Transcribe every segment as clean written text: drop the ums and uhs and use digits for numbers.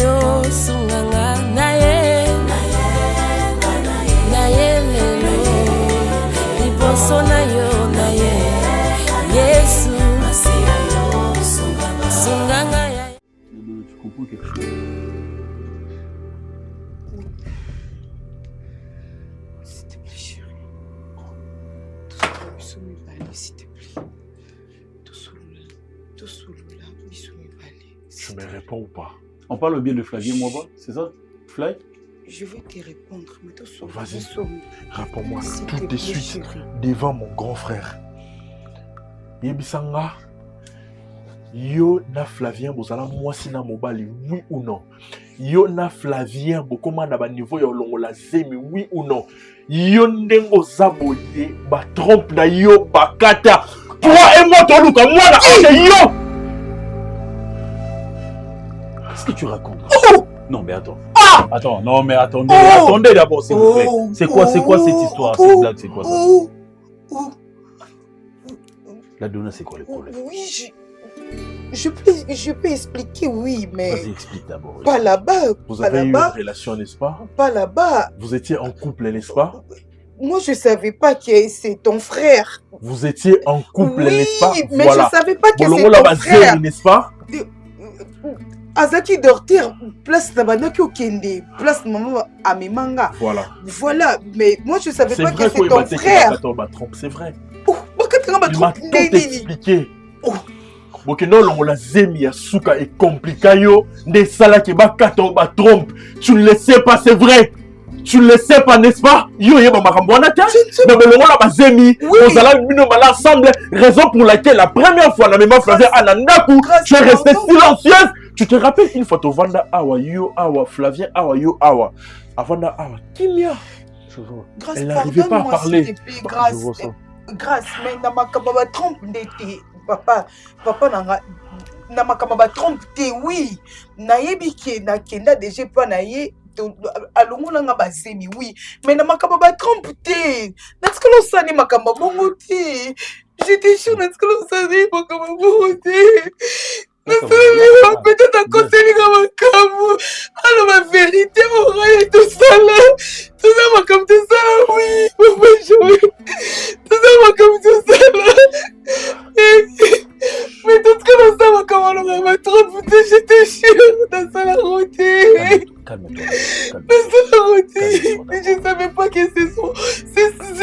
yo sunganga naye lelo liboso na yo naye Yesu masiya yo sunganga ya. Tu comprends quelque chose? S'il te plaît, chérie. S'il te plaît. Tu me réponds ou pas? On parle bien de Flavien, moi, c'est ça? Fly? Je vais te répondre, mais tout seul. Vas-y, réponds-moi tout de suite, chérie. Devant mon grand frère. Yebisanga, yo na Flavien, bozala mwasi na mobali, oui ou non? Yo na Flavien, bokoma na ba niveau ya longola zemi, oui ou non? Yo ndengo zaboye, ba trompe na yo, bakata. Toi et moi, Toluka, moi na yo! Qu'est-ce que tu racontes? Oh! Non mais attends. Ah! Attends, non mais attendez, attendez d'abord s'il vous plaît. C'est quoi cette histoire, cette blague, c'est quoi ça? La Donna, c'est quoi le problème? Oui, je peux expliquer, oui, mais... Vas-y, explique d'abord. Pas là-bas. Vous avez eu une relation, n'est-ce pas? Pas là-bas. Vous étiez en couple, n'est-ce pas? Moi, je ne savais pas que c'est ton frère. Vous étiez en couple, n'est-ce pas? Oui, mais voilà. Je ne savais pas que c'est ton frère. N'est-ce pas? Azaki dortir place Nabana Kyokende, place maman à Memanga. Voilà. Voilà, mais moi je savais pas que c'est ton frère. C'est vrai. Oh, il m'a tout expliqué. Oh. Bokeno longola zemi ya suka et compliqué yo, ne sala ke ba kato ba trompe. Tu ne le sais pas, c'est vrai. Tu ne le sais pas, n'est-ce pas? Yo yeba makambo na ta. Mais longola ba zemi, vous allez mino mal ensemble, raison pour laquelle la première fois na même Flavien Anandaku, tu es restée silencieuse. Tu te rappelles une fois, Vanda Awa, yo Awa, Flavien Awa, yo Awa. Avanda Awa, Kimia. Elle n'arrivait pas à parler. Grâce, mais Namakababa trompe d'été. Papa Namakababa trompe d'été, oui. Naïbiki, Nakenda, déjà pas naïe. Alonga bazemi, oui. Mais Namakababa trompe d'été. N'est-ce que l'on s'en est Makamba Bongoté? J'étais sûre, n'est-ce que l'on s'en est Makamba Bongoté? Peut-être à cause de Makambo. Alors ma vérité, mon rêve, tout ça là. Tout ça, ma comme tout ça là, oui. Papa, jouer. Tout ça, ma comme tout ça là. Mais tout ce que dans ça, ma comme on m'a trop foutu, j'étais sûre. Dans ça la route. Calme-toi. Dans ça la route. Mais je savais pas que c'est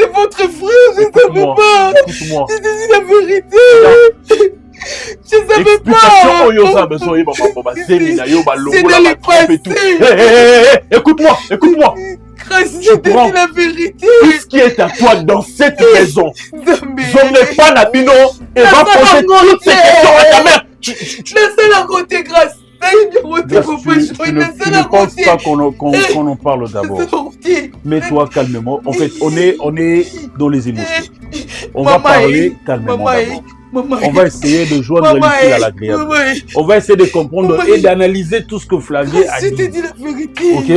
votre frère, je savais pas. Écoute-moi. Je te dis la vérité. Je savais pas. C'est dans le passé. Écoute-moi. Je te dis la vérité. Tout ce qui est à toi dans cette maison, je n'ai pas Nabino et va poser toutes ces questions à ta mère. Laissez la côté grâce. Tu ne penses pas qu'on en parle d'abord. Mets-toi calmement. En fait, on est dans les émotions. On va parler calmement d'abord. On va essayer de joindre l'utile à l'agréable. On va essayer de comprendre et d'analyser tout ce que Flavien a dit. Je te dis la vérité. Ok?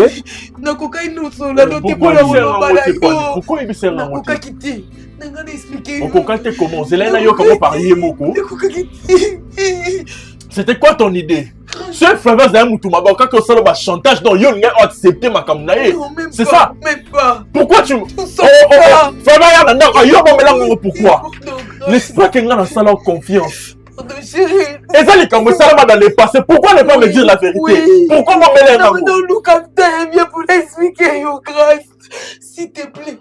Pourquoi il s'est rencontré? C'était quoi ton idée? Ce Flavien Zaya Moutouma, quand on sort le chantage, non, il a accepté ma kamnaïe. C'est ça? Même pas. Pourquoi tu... Pourquoi? N'est-ce pas qu'il y a un salaire confiance? Et ça, les Cambodgiens dans le passé, pourquoi ne pas me dire la vérité? Pourquoi m'en mêler un amour? Non, Lucas, t'as bien pour l'expliquer, yo, grâce. S'il te plaît,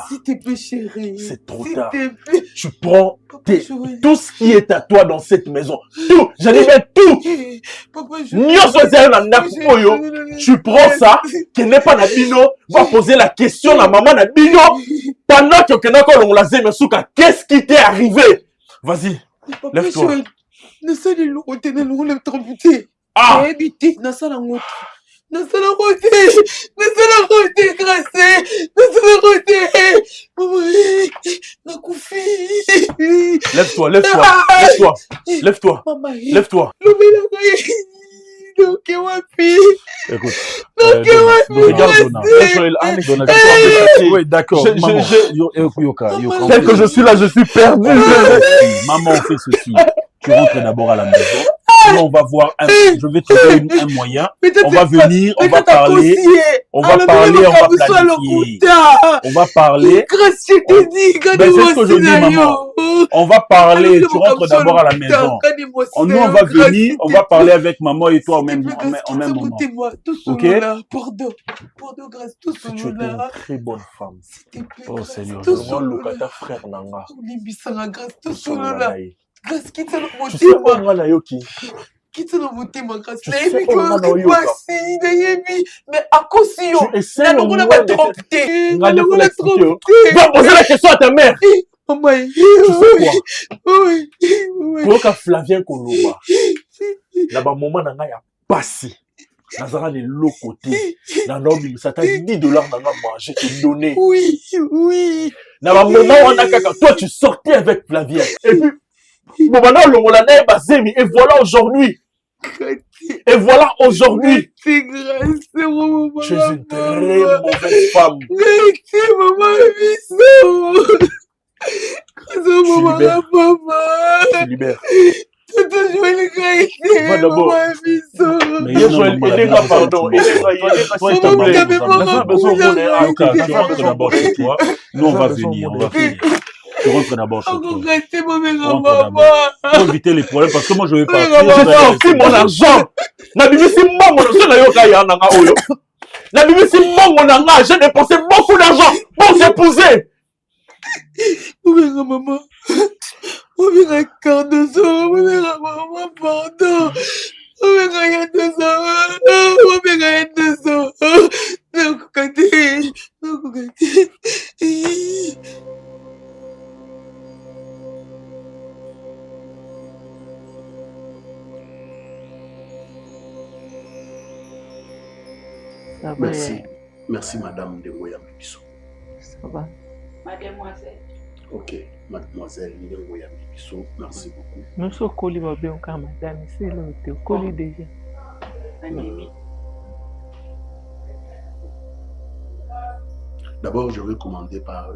s'il te plaît, chérie. C'est trop tard. Tu prends tout ce qui est à toi dans cette maison. Tout. J'allais mettre tout. Tu prends ça, qui n'est pas Nabino, va poser la question à maman Nabino. Pendant que on l'a zé, qu'est-ce qui t'est arrivé? Vas-y, lève-toi. Ne sais le côté, ne le tromper. Ah! Ne sais la route. Ne sais la route, grâce. Ne sais la route. Maman, Koufi. Lève-toi. Écoute, oui, d'accord. Tel que je suis là, je suis perdu. Maman, on fait ceci. Tu rentres d'abord à la maison. Sinon, on va voir, je vais trouver un moyen. On va venir, on va parler, on va planifier. On va parler. Grâce, je t'ai dit, c'est ce que je dis, maman. On va parler, tu rentres d'abord à la maison. Nous, on va venir, on va parler avec maman et toi en même moment. Ok? Pardon, grâce, tout tu étais une très bonne femme. Oh Seigneur, je vois le ta frère Nanga. Grâce, quitte le Tu sais où on a yoki? Quitte le motema, grâce. Mais à cause si yo, tu essaies on va tromper. On va poser la question à ta mère. Maman, tu sais quoi? Oui. Pour que Flavien Koloba, là-bas, moment n'a pas passé. Nazara les lots côté. Nanobi, ça t'a $10 n'a pas mangé, tu donné. Oui. Là-bas, moment on a caca. Toi, tu sortais avec Flavien. Et puis, bon, maintenant, le Molanais est basé, et voilà aujourd'hui. Et voilà aujourd'hui. C'est grâce, maman. Tu es une très mauvaise femme. C'est maman, bisous. Tu libères. Va d'abord. Mais Joël, Elena, pardon. Nous, on va venir. Tu rentres d'abord chez toi. Pour éviter les problèmes, parce que moi, je vais partir. J'ai sorti mon argent. La Bible, c'est moi, mon argent. La Bible, c'est moi, mon argent. J'ai dépensé beaucoup d'argent pour t'épouser. Maman. Maman, Cardozo. Maman, pardon. Merci madame de Ngoya Mibiso. Ça va. Mademoiselle. Ok, mademoiselle de Ngoya Mibiso, merci beaucoup. Nous sommes collés encore madame, c'est l'autre, collés déjà. D'abord, je vais commencer par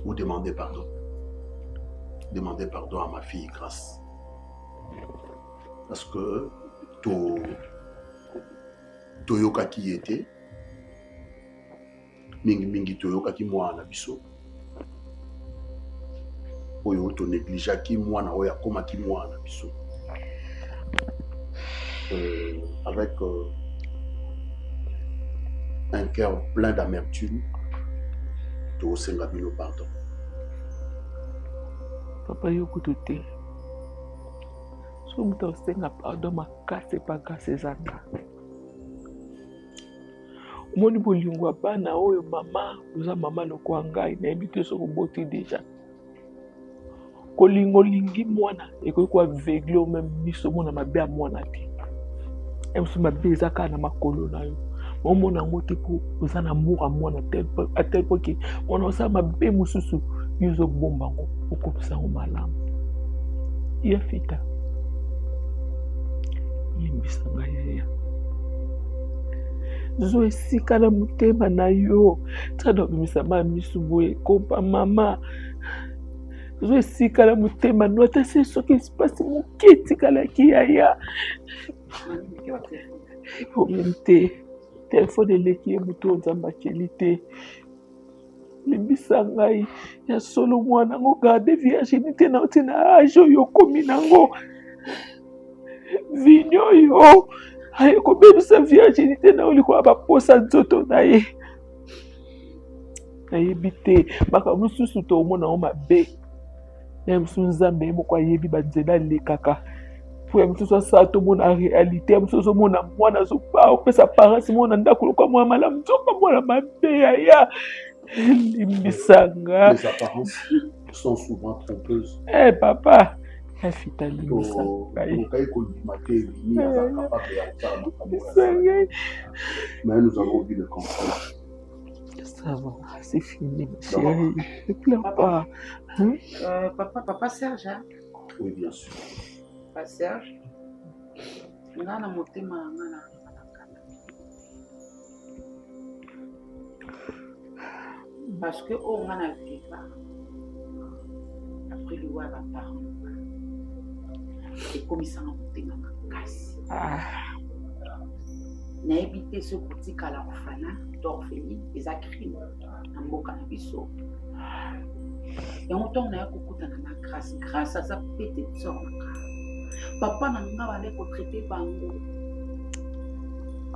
vous demander pardon. Demander pardon à ma fille Grâce. Parce que Toyoka qui était, mingi Toyoka qui moi na biso. Oyo to négligea qui moi na oya koma qui moi na biso. Avec un cœur plein d'amertume, to senga bino pardon. Papa yokutote. So muto senga pardon makase pa kase zanga. Moni bolingwa bana oyo mama, uza mama lokwa ngai na ebite so koboti deja. Kolingo lingi mwana ekoki kwa vegle même miso mona mabe mwana ti. Emsu mabe ezaka na makolo na yo. Mona ngote po uza na amour mwana tel point que on osa mabe mususu yuzo bomba ngo okopisa ngo malamu. Ya fita. Yimbisa ngaya. Zo esika na mutema na yo. Tsado bimisa ma misuboye kopa mama. Zo esika na mutema no ta se soki espace mukiti kala kiaya. Faut mente. Téléphone leki muto nzamba kelite. Limbisa ngai ya solo mwana ngo garde virginité na otina ajo yo komi nango. Vinyo yo. Aye kobebisa virginité na oliko baposa nzoto na ye. Nayebi te makambo susu tomona o mabe. Ya msu nzambe moko ayebi banzela lekaka. Pour msusu sa tomona réalité msusu mona mwana zo pa opesa parents mona ndako lokwa mwana malamu nzoka mwana mabe ya. Limbisanga. Les apparences sont souvent trompeuses. Eh papa. Mais nous avons vu le contraire. Ça va, c'est fini, ma chérie. Ne pleure pas. Hein? Papa Serge. Hein? Oui, bien sûr. Papa Serge. Ngana motema ngana. Parce que on a vu après le voir la parole. ekomisanga motema makasi. Nayebi te soki kotikala orphelin to orpheline eza crime na mboka na biso. Yango ntongo naya kokutana na grâce. Grâce aza petite sœur na nga. Papa na nga bale kotraite bango.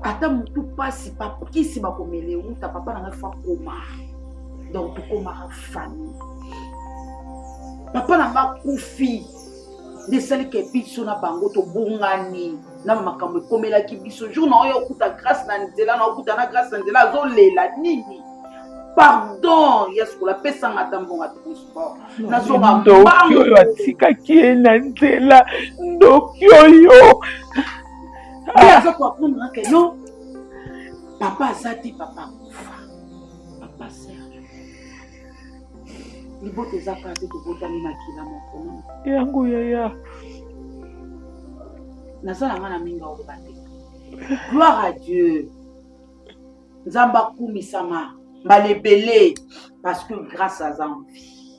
Ata mutu pasi kisi bakomele uta papa na nga fa koma. Donc tokomaka famille. Papa na nga kufi. Desali ke biso na bango to bongani. Na makambo ekomelaki biso. Jour na oyo okuta grâce na nzela na okuta na grâce na nzela azolela nini. Pardon, yes, pour la paix sans attendre à tout sport. Nazonga ndokyo yo atikaki ye na nzela ndokyo yo. Aza kuapprendre que non. Papa azati papa kufa. Papa Serge. Libote zaka ate tobotami makila moko. Yango yaya. Nazala ngana minga obate. Gloire à Dieu. Nzamba kumisama. Balebele parce que grâce à Zambi.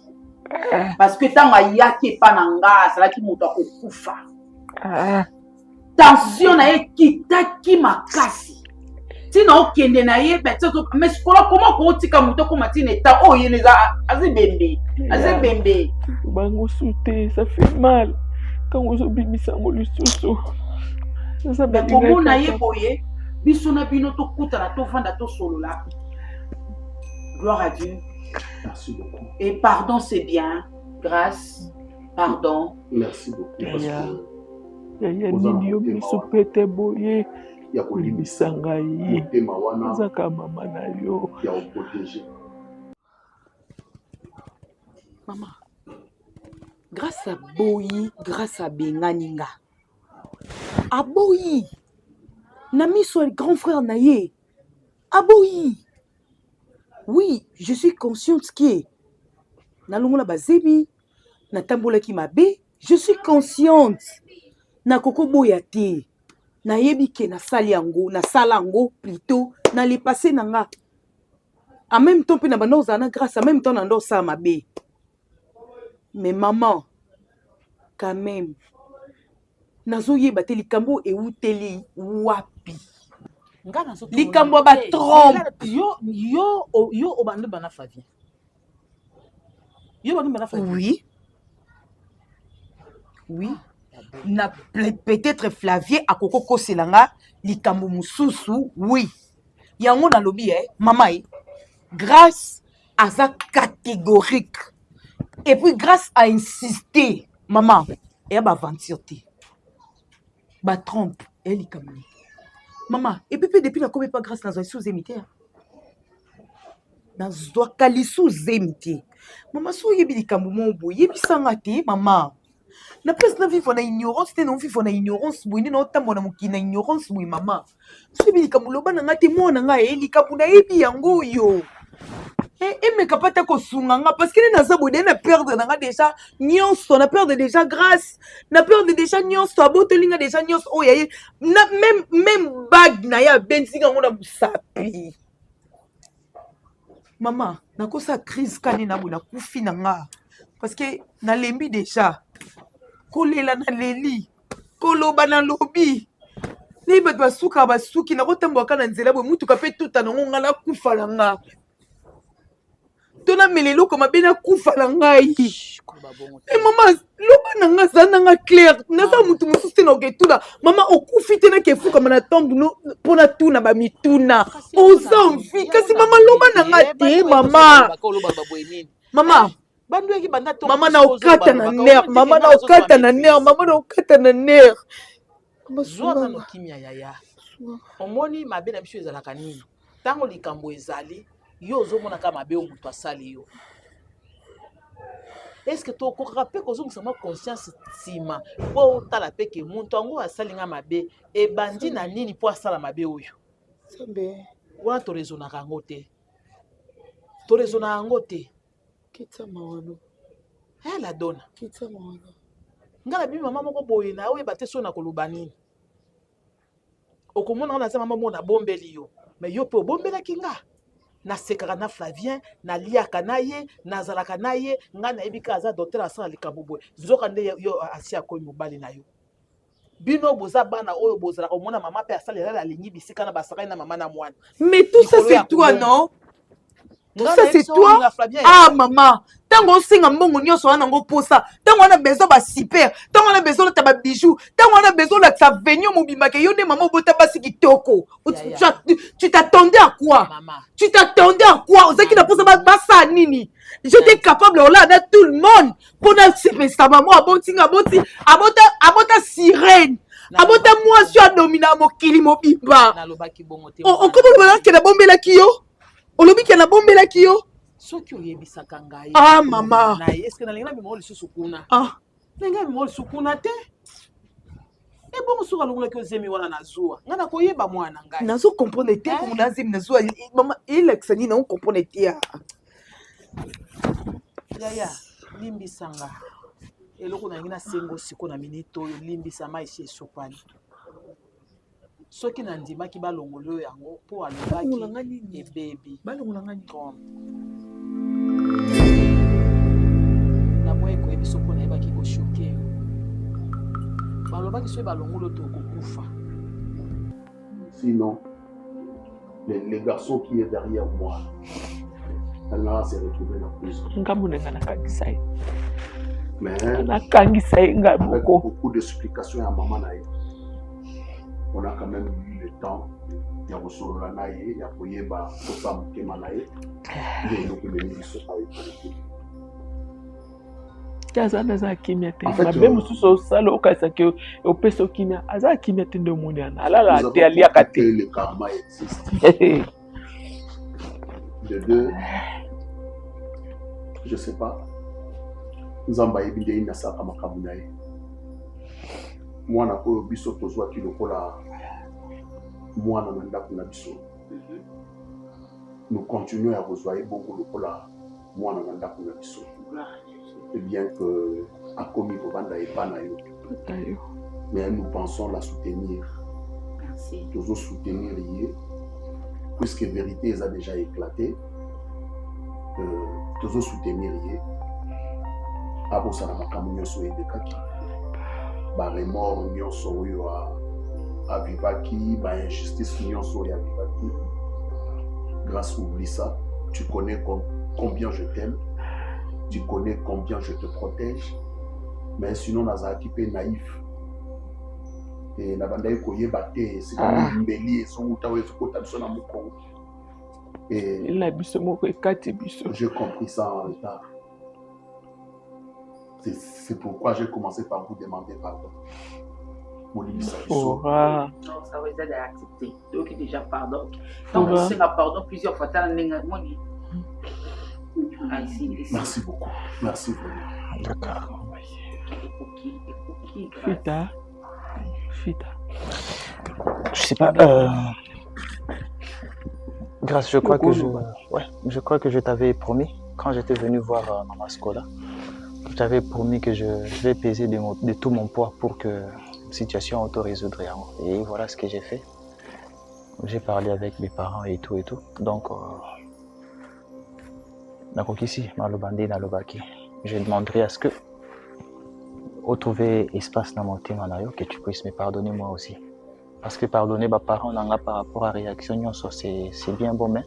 Parce que tant ayaki pananga, ça là qui monte au kufa. Tension na ye kitaki makasi. Tina okende na ye mais comment ko tika muto ko matine eta oh ye neza azibembe. Azibembe. Bango souté, ça fait mal. Quand on obimisa mo lisusu. Ça ba ko na ye boye, biso na bino to kuta na to vanda to solo là. Gloire à Dieu. Merci beaucoup. Et pardon, c'est bien. Grâce, pardon. Merci beaucoup. Parce que Yaya nini yo miso pete boye. ya kolimisa ye. motema wana Azaka mama na yo. ya protéger. Maman, grâce à Boyi, grâce à Benganinga. À Boyi, Nami soit le grand frère Naye. À Boyi. Oui, je suis consciente que Nalongola Bazebi, Natambola Kimabe, je suis consciente. Na Koko Boyate, na Yebike, na Saliango, na Salango, plutôt, na les passé nanga. En même temps, na banozana grâce, en même temps, nando sa mabe. Mais maman, quand même, nazo yebate likambo e uteli wapi. Likambo ba trompe. Yo obande bana Flavien. Yo obande bana Flavien. Oui. Oui. Na peut-être Flavien a koko koselanga likambo mususu, oui. Yango na lobi mama grâce à ça catégorique. Et puis grâce à insister, maman, et ba aventure te. Ba trompe et likambo. Maman, et puis depuis la commet pas grâce dans un sous-émité. Dans un kali sous-émité. Maman, so yebi likambo mon boy, yebi sangate, maman. Na place na vivre na ignorance, te non vivre na ignorance, boy, na otambo na moki na ignorance, boy, maman. So yebi likambo loba na ngate mo na nga likambo na yebi yango yo. Et me kapata ko sunganga parce que na za boy na perdre na nga déjà nyonso, na perdre déjà grâce, na perdre déjà nyonso, abotelinga déjà nyonso, oh yaye, na même bag na ya benzinga ngona musapi. Maman, na ko sa crise kani na bona kufi na nga parce que na lembi déjà. Kolela na leli, koloba na lobi. Ni bat basuka basuki na kotambo kana nzela bo mutu ka pe tuta na ngonga na kufa na nga. Tona melelo koma bena kufa na ngai. Eh maman, loba na nga zana nga clair. Na sa mutu mususte na oketula. Maman okufi te na kefu kama na tombe no pona tuna ba mituna. Ozamfi kasi maman loba na nga te maman. Maman Maman na okata na nerf, maman na okata na nerf, maman na okata na nerf. Zwana no kimia yaya. Omoni mabe na biso ezalaka nini? Tango likambo ezali, yo ozomona kama mabe omuto asali yo. Est-ce que to ko rappel ko zongisa ma conscience tima po tala peke muntu ango asali nga mabe e bandi na nini po asala mabe oyo? Sambe. Wana to rezona kango te. To rezona kango te. Kita mawano. La dona. Kita mawano. Ngala bi mama moko boye na we bate so na koloba nini. Okomona na za mama mona bombeli yo. Mais yo pe bombela kinga. Na sekaka na Flavien, na liaka na ye, na zalaka na ye, nga na ebika aza docteur asala likambo boye. Zoka nde yo asia ko mobali na yo. bino boza bana oyo bozala komona mama pe asalela la lingi bisika na basaka na mama na mwana. Mais tout ça c'est toi non? Tout ça c'est toi? Ah maman, tant qu'on singa mbongo nyonso wana ngo posa, tant on a besoin ba super, tant on a besoin de ta bijou, tant on a besoin de ta venue mobimba ke yone maman bota basi kitoko. Tu t'attendais à quoi? Tu t'attendais à quoi? Ozaki na posa ba basa nini? J'étais capable là dans tout le monde pour na sa maman aboti abota sirène. Abota moi sur domina mokili mobimba. On comment que la bombe la kiyo? Olobi ki na bombe la kiyo? Soki oyebisaka ngai. Ah maman. Na est-ce que na linga bimoli susukuna? Ah. Linga bimoli sukuna te. E bon soka longola ki ozemi wana na zuwa. Nga na koyeba mwana ngai. Nazo comprendre te comme na zemi na zuwa. Maman, il exani na on comprendre te. Yaya, limbisanga. Eloko na ngina sengo siko na minito oyo limbisa mai chez sopani. Soki na ndimaki balongolo yango po alobaki e baby balongola ngani comme na moye ko ebiso po na ebaki ko choquer balobaki so balongolo to kokufa. Sinon les garçons qui est derrière moi elle va se retrouver dans la prison. Ngamune na kangisai Mais na kangisai avec beaucoup d'explications à maman naïe. On a quand même eu le temps de recevoir la naïe, il y a Koyeba, Osam Kemanaïe, et nous pouvons nous dire Kazana za kimia te. Mabe mususo salo okasa ke opeso kimia aza kimia te ndo moniana. Alala te alia kate. Le karma existe. De deux, je sais pas. Nzamba ebinde inasaka makabunaye. Mwana oyo biso tozwaki lokola mwana na ndako na biso. Nous continuons à rejoindre beaucoup lokola mwana na ndako na biso. Et bien que a commis Bobanda et Panayo. Mais nous pensons la soutenir. Merci. Toujours soutenir lié. Puisque vérité a déjà éclaté. Toujours soutenir lié. Abo sana makamunyo so edekaki. Ba remords nyonso yo a vivaki, ba injustice nyonso ya vivaki. Grâce oublie ça, tu connais combien je t'aime. Tu connais combien je te protège. Mais sinon nazaki pe naïf. Et na banda koye baté, c'est comme mbeli et son utawe kota biso na moko. Et la biso moko ekati biso. J'ai compris ça en retard. C'est pourquoi j'ai commencé par vous demander pardon. Non, ça va être accepté. Donc, déjà, pardon. Donc, on s'est pardon plusieurs fois. Merci beaucoup. Merci vraiment. D'accord. Fita. Je sais pas. Grâce, je crois que je t'avais promis quand j'étais venu voir Mama Scola. Je t'avais promis que je vais peser de tout mon poids pour que la situation auto-résoudrait. Et voilà ce que j'ai fait. J'ai parlé avec mes parents et tout. Donc, je demanderai à ce que, au trouver espace dans mon thème, que tu puisses me pardonner moi aussi. Parce que pardonner mes parents par rapport à la réaction, c'est bien bon, mais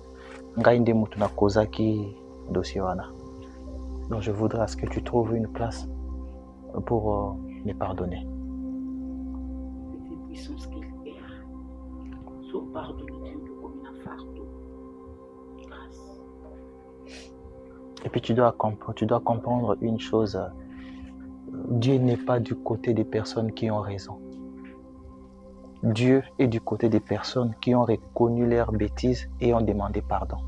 donc je voudrais à ce que tu trouves une place pour me pardonner. Et puis tu dois comprendre une chose. Dieu n'est pas du côté des personnes qui ont raison. Dieu est du côté des personnes qui ont reconnu leurs bêtises et ont demandé pardon.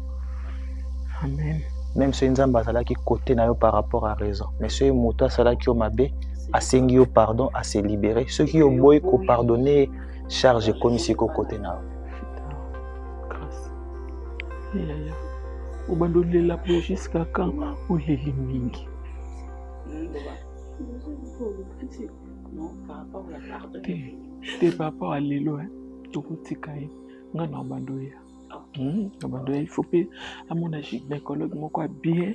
Amen. Même si Nzamba sala qui côté na yo par rapport à raison, mais ceux moto sala qui ont mabé a sengi au pardon à se libérer, ceux qui ont boy ko pardonner charge comme ici ko côté na. Grâce. Yaya. Obandole la pour jusqu'à quand ou les mingi. Non, par rapport à la pardon. T'es papa à l'élo hein. Tu kutikaye ngana bandoya. Il faut que à mon âge gynécologue moko bien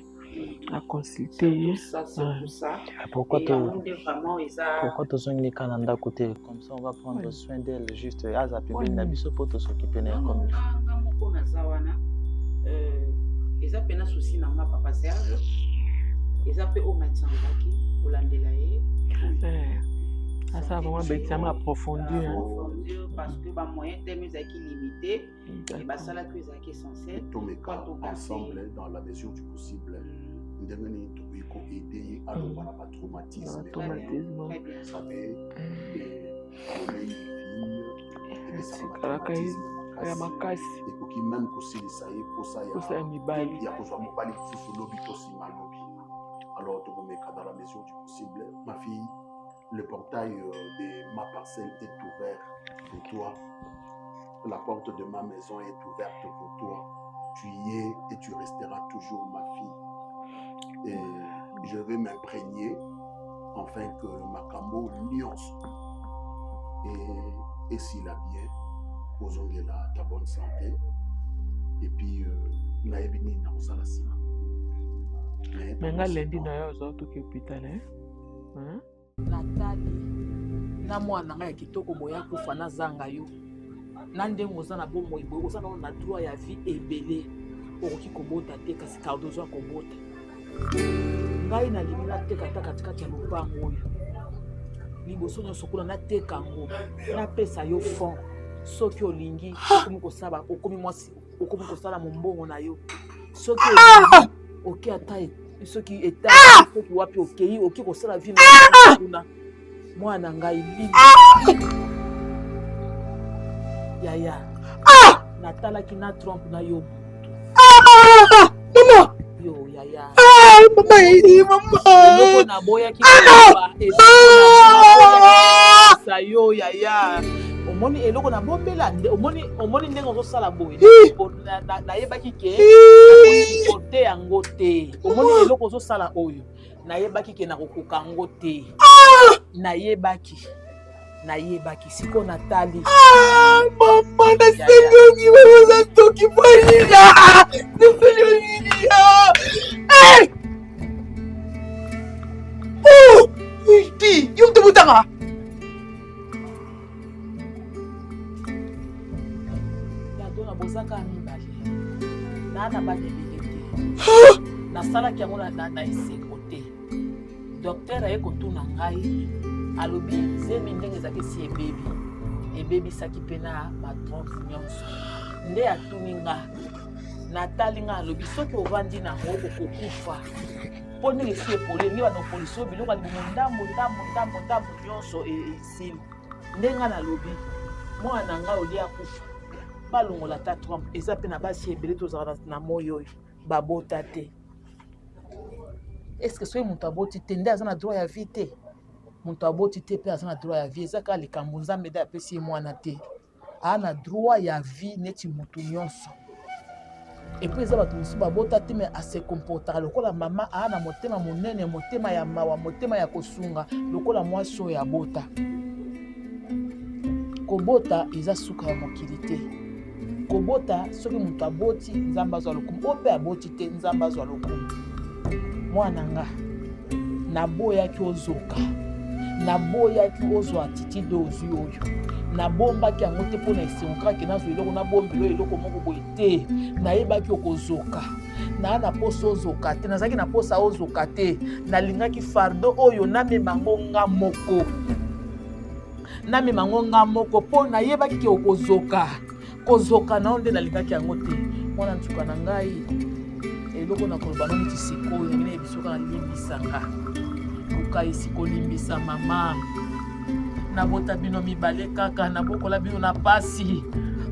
à consulter. Ça, c'est pour ça. Pourquoi Et tu vraiment, as un Canada côté comme ça, on va prendre soin d'elle juste à Zapibé Nabiso pour te s'occuper de comme il faut. Ils appellent un souci dans ma papa Serge. Ils appellent au médecin au Landelaye. Ça va vraiment bien approfondir. Parce que les moyens sont limités. Et ça, là, c'est essentiel. Tous mes cas, ensemble, dans la mesure du possible, nous devons aider à l'autre traumatisme. Vous savez, ekoki même kosilisa ye posa ya mibali ya kozwa mobali mosusu lobi to nsima lobi. Alors tokomeka dans la mesure du possible. Ma fille, le portail de ma parcelle est ouvert pour toi. La porte de ma maison est ouverte pour toi. Tu y es et tu resteras toujours ma fille. Et je vais m'imprégner afin que Makambo nuance. Et s'il a bien, posons-la ta bonne santé. Et puis, naebini na osala sima. Mais nga lundi na yo zo to hôpital hein? Natali na mwana nga ya kitoko boya kufa na zanga yo. Na ndengo za na bomoi boyo za na droit ya vie ebele. Okoki kobota te kasi cardozo akobota. Ngai na limina teka katikati ya lupango oyo. Liboso nyonso kuna nateka ngo na pesa yo fond soki olingi okomi kosaba okomi mwasi okomi kosala mombongo na yo soki oki ata soki eta soki wapi okei oki kosala vie na kuna mwana ngai libi yaya natalaki na trompe na yo mama yo yaya mama na boya ki sa yo yaya omoni eloko na bombela omoni ndenge ozosala boye nayebaki ke kote yango te omoni eloko ozosala oyo nayebaki ke nakokoka yango te nayebaki siko natali mama nasengongi baza toki boyina nasengongiya ti yo mte butanga bozaka mibale nana banebele te nasalaki yango na eseko te docteur aye kotuna ngai alobi zemi ndenge ezalaki esi ebebisaki mpe na matronse nyonso nde atuni nga natali nga alobi soki ovandi nango okokufa mpo ndenge esi epoli nge bana opolisi oyo biloko alibomo ndambo nyonso esili nde nga nalobi mwana nga olia akufa balongola ta trompe eza mpe na basi ebele tozala na moi oyo babota te estce soki moto aboti te nde aza na droit ya vie te moto aboti te mpe aza na droit ya vie eza kaka likambo nzambe nde apesi ye mwana te aa na droit ya vie neti motu nyonso epui eza bato mosusu babota te me ase komportaka lokola mama aa na motema monene motema ya mawa motema ya kosunga lokola mwasi oyo abota kobota eza suka ya mokili te kobota soki moto aboti nzambe azwa lokumu oyo mpe aboti te nzambe azwa lokumu mwana nga naboyaki ozoka naboyaki ozwa attitude ozwi oyo nabombaki yango te mpo na esengo kaka nazwa eloko nabombela eloko moko boye te nayebaki okozoka naa na posa ozoka te nazalaki na posa ozoka te nalingaki fardo oyo namemango nga moko mpo nayebaki ke okozoka kozoka nao nde nalingaki yango te mwana ntuka na ngai eloko na koloba no neti sikoyo nangina yebisoka nalimbisanga luka esi kolimbisa mama nabota bino mibale kaka nabokola bino na pasi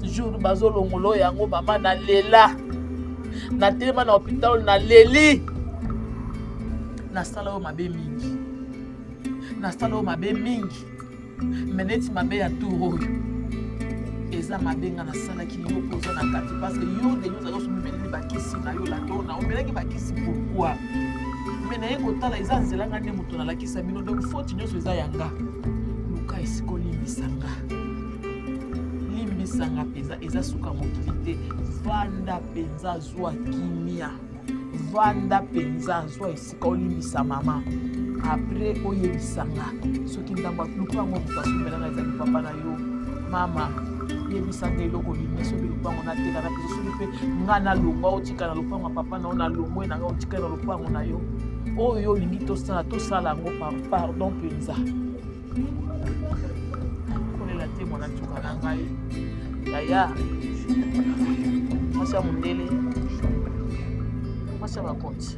jour bazolongolo yango mama nalela natelema na hôpital naleli nasala oyo mabe mingi me neti mabe ya tour oyo eza mabenga nasalaki yo koza na kati parce que yo de yo ozali omeleli bakisi na yo latona omelaki bakisi pourquoi me naye kotala eza nzelanga nde moto nalakisa bino donc foti nyonso eza yanga luka esiko limbisanga mpenza eza suka mokili te vanda mpenza zwa kimia vanda mpenza zwa esika olimbisa mama apres oyebisanga soki ndambo lupango moto asumelanga ezali papa na yo mama yebisanga eloko olingi soki lupango nateka na biso soki mpe nga nalongwa otika na lupango ya papa na yo nalongwe na nga otika na lupango na yo oyo olingi tosala yango pardon mpenza kolela te mwana ntuka na ngai yaya mwasi ya mondele mwasi ya bakonti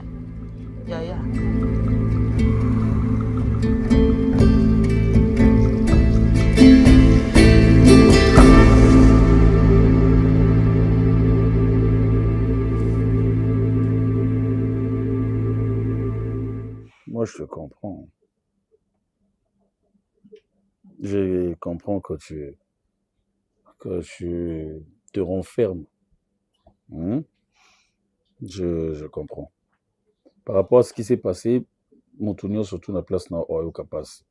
yaya Moi, je te comprends. Je comprends que tu te renfermes. Je comprends. Par rapport à ce qui s'est passé, Montunio surtout na place na oyo capaz.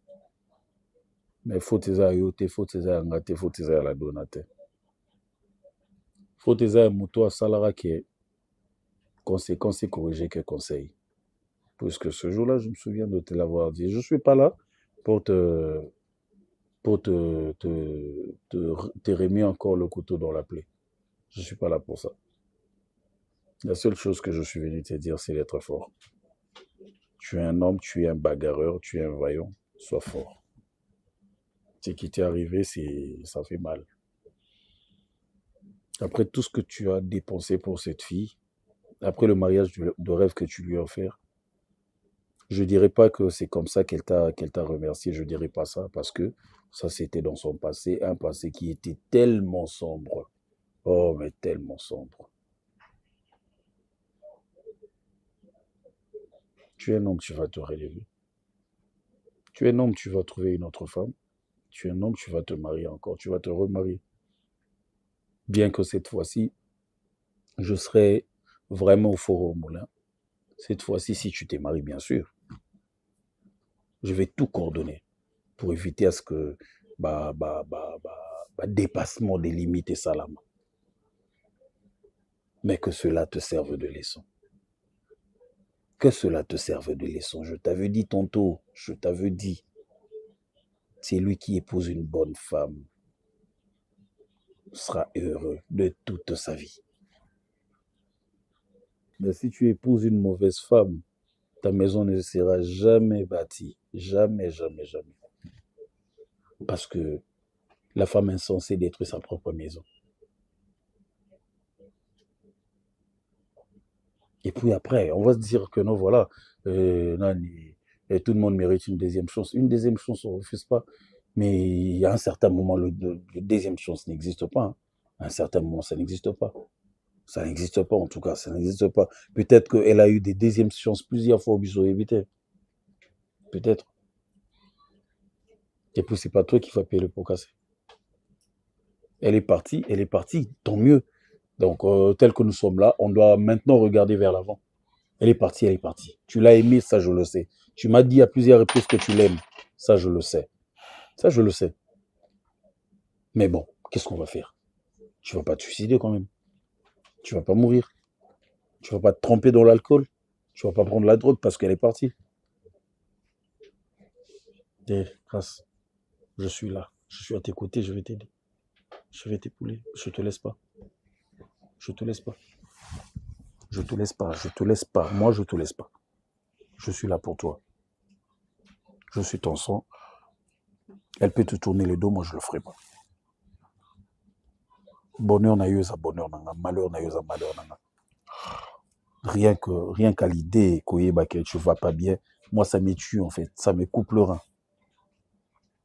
Mais faut tes ayote, faut tes angate, faut tes la donate. Faut tes muto salara qui est conséquence et corriger que conseil. Puisque ce jour-là, je me souviens de te l'avoir dit. Je suis pas là pour te remettre encore le couteau dans la plaie. Je suis pas là pour ça. La seule chose que je suis venu te dire, c'est d'être fort. Tu es un homme, tu es un bagarreur, tu es un vaillant. Sois fort. Ce qui t'est arrivé, ça fait mal. Après tout ce que tu as dépensé pour cette fille, après le mariage de rêve que tu lui as offert, je ne dirais pas que c'est comme ça qu'elle t'a remercié. Je ne dirais pas ça parce que ça, c'était dans son passé, un passé qui était tellement sombre. Oh, mais tellement sombre. Tu es un homme, tu vas te relever. Tu es un homme, tu vas trouver une autre femme. Tu es un homme, tu vas te marier encore. Tu vas te remarier. Bien que cette fois-ci, je serai vraiment au four au moulin. Cette fois-ci, si tu t'es marié, bien sûr, je vais tout coordonner pour éviter à ce que dépassement des limites et salam. Mais que cela te serve de leçon. Que cela te serve de leçon. Je t'avais dit tantôt, je t'avais dit, c'est lui qui épouse une bonne femme sera heureux de toute sa vie. Mais si tu épouses une mauvaise femme, ta maison ne sera jamais bâtie. Jamais, jamais, jamais. Parce que la femme insensée détruit sa propre maison. Et puis après, on va se dire que non, voilà, tout le monde mérite une deuxième chance. Une deuxième chance, on ne refuse pas. Mais il y a un certain moment, le deuxième chance n'existe pas. Hein. À un certain moment, ça n'existe pas. Ça n'existe pas, en tout cas, ça n'existe pas. Peut-être qu'elle a eu des deuxièmes chances plusieurs fois au biseau évité. Peut-être. Et puis, c'est pas toi qui vas payer le pot cassé. Elle est partie, tant mieux. Donc, tel que nous sommes là, on doit maintenant regarder vers l'avant. Elle est partie, elle est partie. Tu l'as aimée, ça je le sais. Tu m'as dit à plusieurs reprises que tu l'aimes. Ça, je le sais. Ça, je le sais. Mais bon, qu'est-ce qu'on va faire? Tu vas pas te suicider quand même. Tu vas pas mourir. Tu vas pas te tremper dans l'alcool. Tu vas pas prendre la drogue parce qu'elle est partie. Et grâce, je suis là. Je suis à tes côtés, je vais t'aider. Je vais t'épouler. Je te laisse pas. Je te laisse pas. Je te laisse pas. Je te laisse pas. Moi, je te laisse pas. Je suis là pour toi. Je suis ton sang. Elle peut te tourner le dos, moi je le ferai pas. Bonheur n'a eu à bonheur nanga, malheur n'a eu à malheur nanga. Rien qu'à l'idée que tu vas pas bien, moi ça me tue en fait, ça me coupe le rein.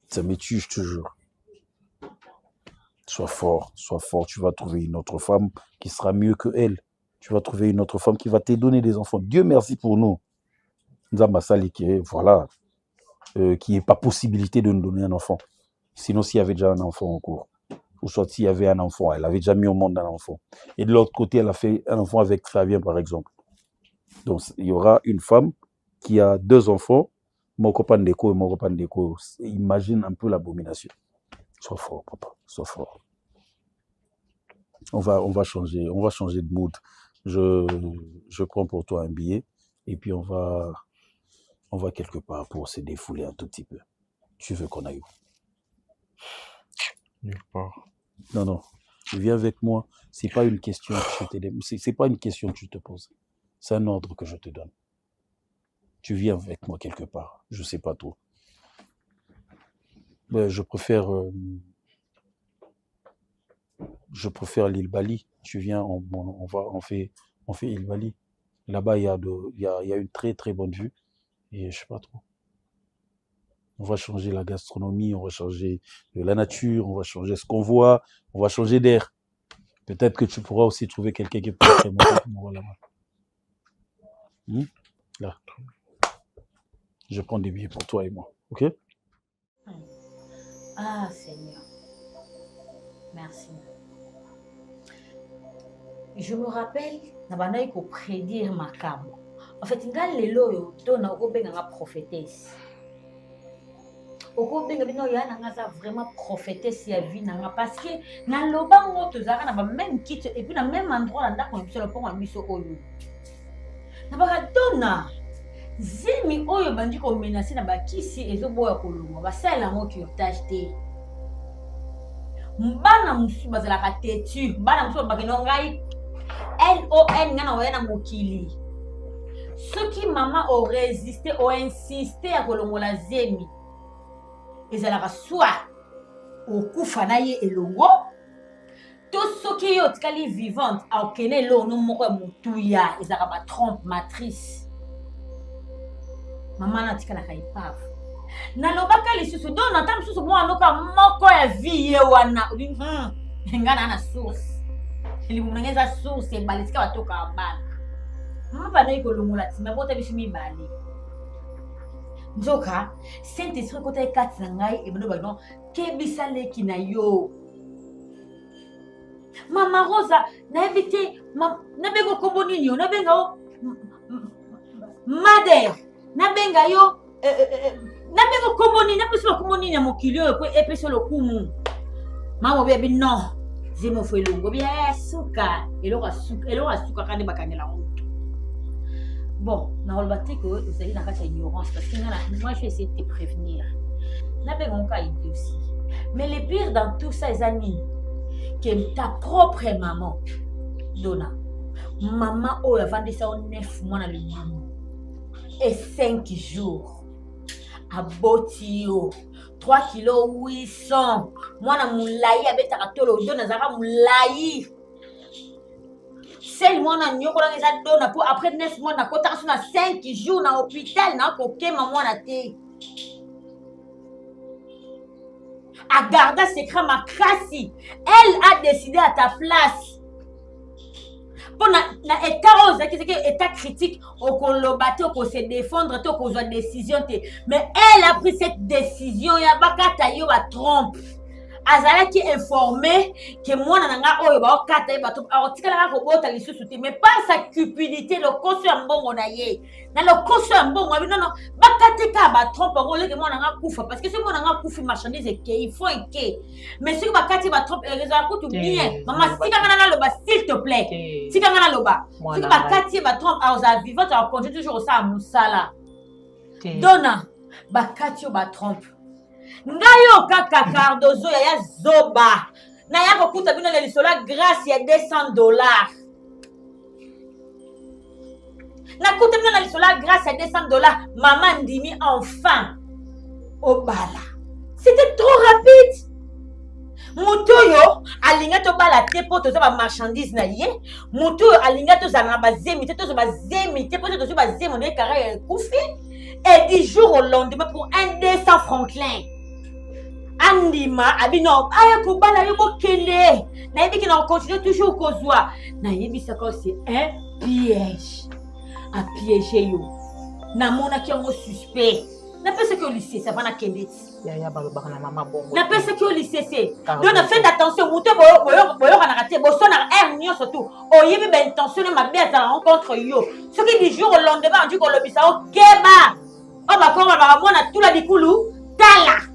Ça me tue, je te jure. Sois fort, tu vas trouver une autre femme qui sera mieux que elle. Tu vas trouver une autre femme qui va te donner des enfants. Dieu merci pour nous. Voilà. Qu'il n'y ait pas possibilité de nous donner un enfant. Sinon, s'il y avait déjà un enfant en cours, ou soit s'il y avait un enfant, elle avait déjà mis au monde un enfant. Et de l'autre côté, elle a fait un enfant avec Fabien, par exemple. Donc, il y aura une femme qui a 2 enfants, mon copain d'éco et mon copain d'éco. Imagine un peu l'abomination. Sois fort, papa, sois fort. On va changer de mood. je prends pour toi un billet et puis on va quelque part pour se défouler un tout petit peu. Tu veux qu'on aille où? Nulle part. Non, non. Tu viens avec moi. C'est pas une question c'est pas une question que je te pose. C'est un ordre que je te donne. Tu viens avec moi quelque part. Je sais pas trop. Je préfère l'île Bali. Tu viens, on fait île Bali. Là-bas, il y a une très très bonne vue. Et je sais pas trop. On va changer la gastronomie, on va changer la nature, on va changer ce qu'on voit, on va changer d'air. Peut-être que tu pourras aussi trouver quelqu'un qui peut être très bon là-bas. Là. Je prends des billets pour toi et moi, ok? Ah, Seigneur. Merci. Je me rappelle, il faut prédire ma cam. En fait, il y a les lois, il y a une prophétesse. Il y a vraiment prophétesse qui a vu parce que dans le bas, tu as même kit et puis dans le même endroit, tu as le pont à Misso Oyo. Tu as Zemi Oyo bandi ko menacé na bakisi ezoboya kolonga basala yango curtage te. Mbana musu bazalaka tetu, mbana musu bakeno ngai LON ngana wena mokili. Ceux qui maman ont résisté, ont insisté à kolongola Zemi. Ezalaka soit au kufana ye elongo. Tous ceux qui ont tkali vivante a okene lo no moko mutuya ezalaka ba trompe matrice. Maman n'a tika la kaipave. Na lobaka lisusu do na tam susu mwa noka moko ya vie wana. Ngana na source. Ili munengeza source e balisika batoka abana. Mama bana iko longola tima bota bishi mibali. Njoka Saint-Esprit kota ekati na ngai e bano bano kebisa leki na yo. Mama Rosa na ebite na bego kombo nini yo na benga o Mother nabenga yo nabenga komoni napeso komoni na mokili oyo epeso lokumu mama bebi non zemo fo elongo bia suka eloko suka kandi bakangela honte. Bon na olbate ko ezali na kati ya ignorance parce que moi je vais essayer de te prévenir nabenga onka idée aussi mais le pire dans tout ça les amis que ta propre maman Donna maman oyo avandi ça 9 mois na lubumu et 5 jours à Botio 3 kg 800 mwana mulai abetaka tolo dona zaka mulai c'est mwana nyoko la ngeza dona pour après 9 mois na kota na 5 jours na hôpital na kokema mwana te a garder secret ma crassi elle a décidé à ta place. Pour na état aux état critique au kolobate au se défendre to ko décision te mais elle a pris cette décision ya bakata yo ba trompe azala qui informé que moi nanga oyo ba okata ba to atikala ko bota lisusu te mais pas sa cupidité le koso mbongo na ye na le koso mbongo abi non bakate ka ba trompe ngo le que moi nanga kufa parce que ce moi nanga kufa marchandise que il faut que mais si bakati ba trompe réserve ko tout bien maman sika ngana lo ba s'il te plaît sika ngana lo ba si bakati ba trompe aux vivant à continuer toujours ça musala dona bakati ba trompe ngayo kaka Cardozo ya zoba na ya kokuta bino le lisola grâce ya $200 na kuta bino le lisola grâce ya $200 maman ndimi enfin au bala c'était trop rapide mutoyo alinga to bala te po to ba marchandise na ye mutoyo alinga to za na bazemi te to ba zemi te po to ba zemi on est carré koufi et 10 jours au lendemain pour un 200 francs. Andima abino aya kubala yo bokende na yebi ki na continue toujours kozwa na yebi ça c'est un piège à piéger yo na mona ki ngo suspect na pesa que au lycée ça va na kendeti ya balobaka na mama bongo na pesa que au lycée c'est donc faites attention muto boyo kana raté bo sona hernie surtout o yebi ben intention ma bien à la rencontre yo ce qui dit jour au lendemain on dit qu'on le bisa o keba o ba ko ba mona tout la dikulu tala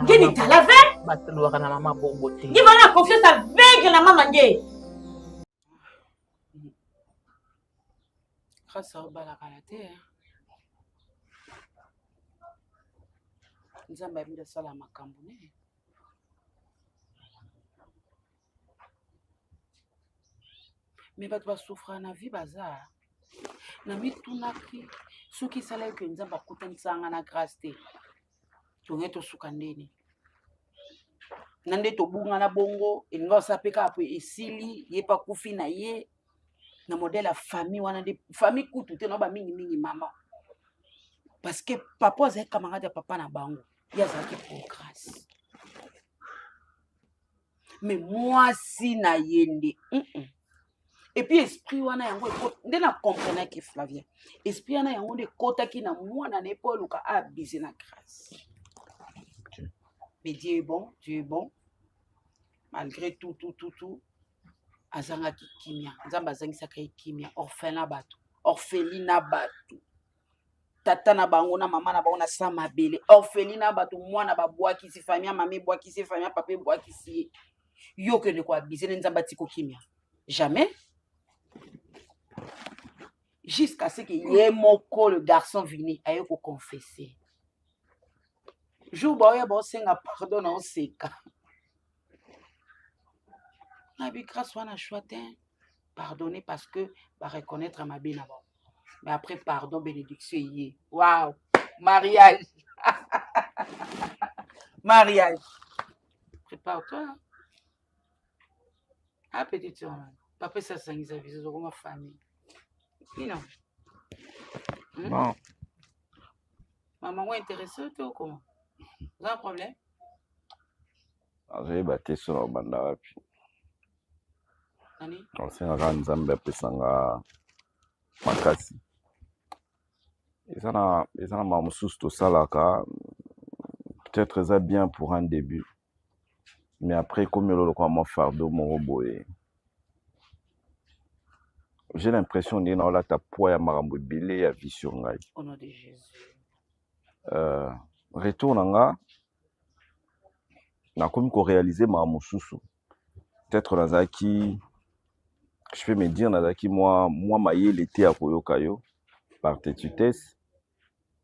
Gini talave? Batulwa na mama bongo te. Gini wana confiance avec la maman nge. grâce à la terre. Nous avons mis ça à ma cambone. Mais tu vas souffrir na vie bazar. Na mi tunaki ceux qui salaient que nous avons coûté na grâce te. Tu es to sukandeni. Nande to bunga na bongo inga sapeka apo esili ye pa kufi na ye na modèle famille wana de famille kutu te no ba mingi mama parce que papa c'est camarade de papa na bango ya za ki pour grâce mais moi si na yende et puis esprit wana yango nde na comprendre que Flavia esprit wana yango de kota ki na mwana na épaule ka abise na grâce. Mais Dieu est bon. Malgré tout, azanga kimia. Nzamba zangisa kai kimia. Orphelina batu. Tata na bango na mama na bango na sama bele. Orphelina batu mwana ba bois qui si famille, mami bois qui si famille, papa bois qui si. Yo que ne quoi biser nzamba tiko kimia. Jamais. Jusqu'à ce que Yemoko le garçon vini ayo ko confesser. Jour boya bon senga pardon on seka. Na bi grâce wana choitin pardonner parce que va reconnaître ma bien avant. Mais après pardon bénédiction yé. Waouh, mariage. Mariage. Prépare-toi. Ah petite soeur. Papa ça sangisa visite comme ma famille. Non. Bon. Maman est intéressée ou comment? Vous avez un problème? J'ai battu sur le bandara. Nani? On s'est rendu Zambie pesanga makasi. Ezana mamususu to salaka. Peut-être ça bien pour un début. Mais après comme le comme fardeau mon robot. J'ai l'impression qu'il y a ta poids à marambo bilé à vie sur ngai. Au nom de Jésus. Retourne na comme qu'on réaliser ma mususu peut-être nazaki je peux me dire nazaki moi maye l'été à koyokayo par tétutesse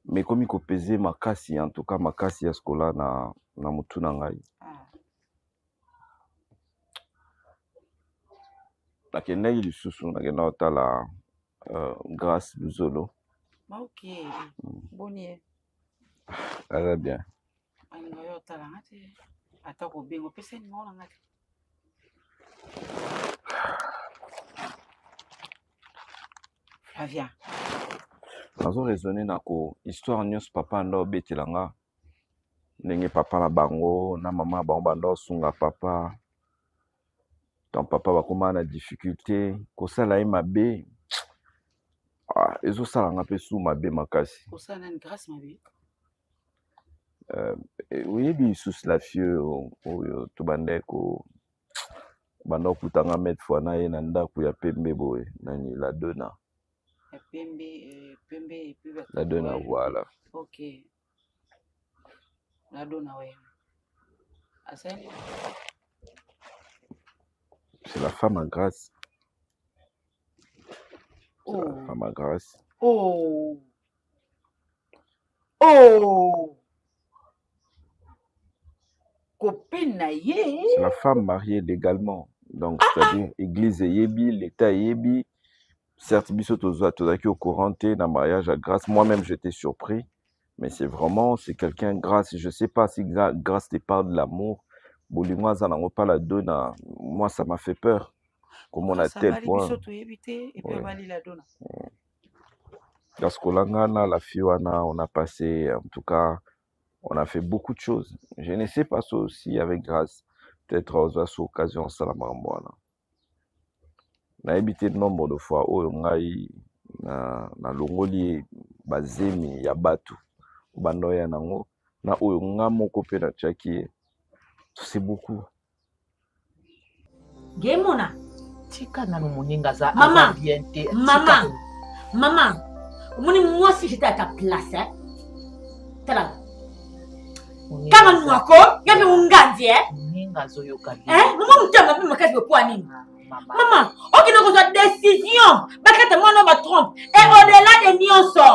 mais comme il ko peser makasi en tout cas makasi ya skola na mutu na ngai la kenai lisusu na kena otala grâce Luzolo. OK. Bonnier. Très bien. Flavia. Nazo raisonner nako histoire nyos papa ndo betelanga. Ndenge papa na bango na mama bango bando sunga papa. Ton papa bakoma na difficulté ko sala ye mabe. Ah, ezo sala nga pe sou mabe makasi. Ko sala na grâce mabe. Oui, bien sous la fieu to bandeko bando kutanga met fois na ye na ndako ya pembe boye nani la dona. Pembe la dona voilà. OK. La dona ouais. Asani. C'est la femme en grâce. Oh. La femme en grâce. Oh. Oh. C'est la femme mariée légalement. Donc, c'est-à-dire, l'église est yébi, l'État est yébi. Certes, biso tozaki au courant dans le mariage à grâce. Moi-même, j'étais surpris. Mais c'est vraiment, c'est quelqu'un grâce. Je ne sais pas si grâce te parle de l'amour. Moi, ça m'a fait peur. Comme on a tel point. Parce que la Fiona, on a passé, en tout cas, on a fait beaucoup de choses. Je ne sais pas ça aussi avec grâce. Peut-être aux occasions, ça la marmoine. On a évité le nombre de fois où on a eu na longoli bazemi ya batu bandoya nango na oyo nga moko pe na tchaki. C'est beaucoup. Gemona. Tika na moninga za maman. Biente. Maman. Maman. Moi si j'étais à ta place, hein. Tala. Kama nwako, yapi unganzi Moninga zo yoka. Mama mtanga bi makazi kwa nini? Maman, aucune autre décision. Bakata moi non ma trompe. Et au-delà de Nyonso,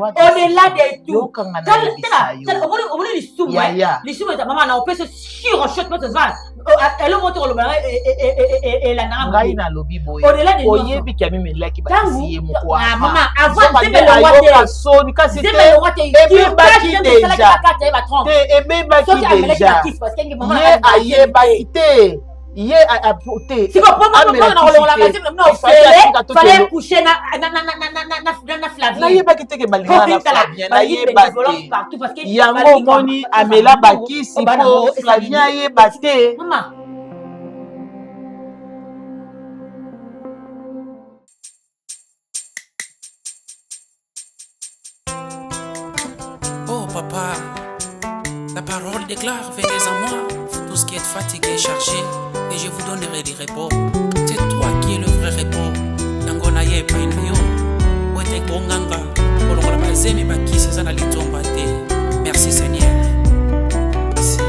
au-delà de tout. Les sous, maman, on peut se chirocher tout ça. Elle a monté le bras et la nana. Au-delà de Nyonso. Maman, avant de me le Hier a porté. Si vous fallait coucher na Flavien. Na yeba kite ke balinga na Flavien. Na yeba partout parce que yango moni amela bakisi po Flavien yeba te. Maman. Oh papa, la parole déclare, venez à moi, tout ce qui est fatigué et chargé, et je vous donnerai du repos. C'est toi qui es le vrai repos. Nangona ye painayo, wete konganga, kolongola bazemi bakisi sana litomba te. Merci Seigneur. Merci.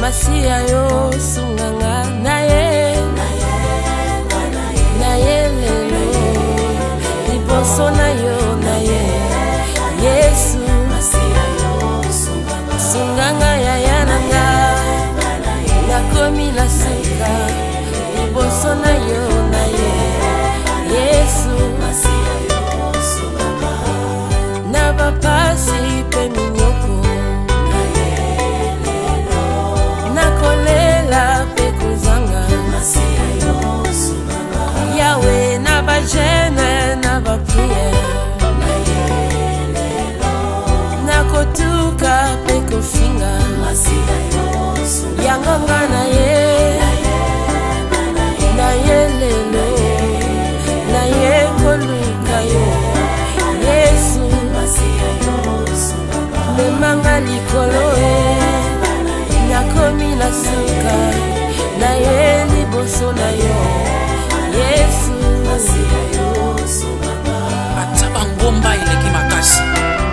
Masia yo sunganga naye lelo liboso na yo naye Yesu masia yo sunganga ya yananga nakomi na suka liboso na yo naye Yesu masia yo sunganga na bapasi pe minyoko Yahweh na ba jeune na ba prière na kotuka pe kofinga yanganga na ye lelo na ye koluka yo Yesu memanga likolo nakomi na suka na ye liboso na yo Yesu ataba ngomba eleki makasi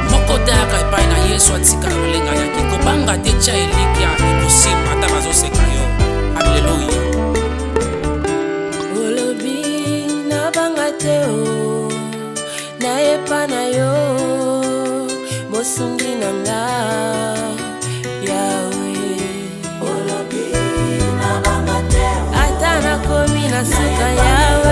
moko daka epai na Yesu atikala lolenga yaki kobanga te tya eleki ya ekosimba ata bazoseka yo. Alleluya. olobi nabanga te o nayepa na yo mosungi na nga Yahweh ata nakomi na suka Yahweh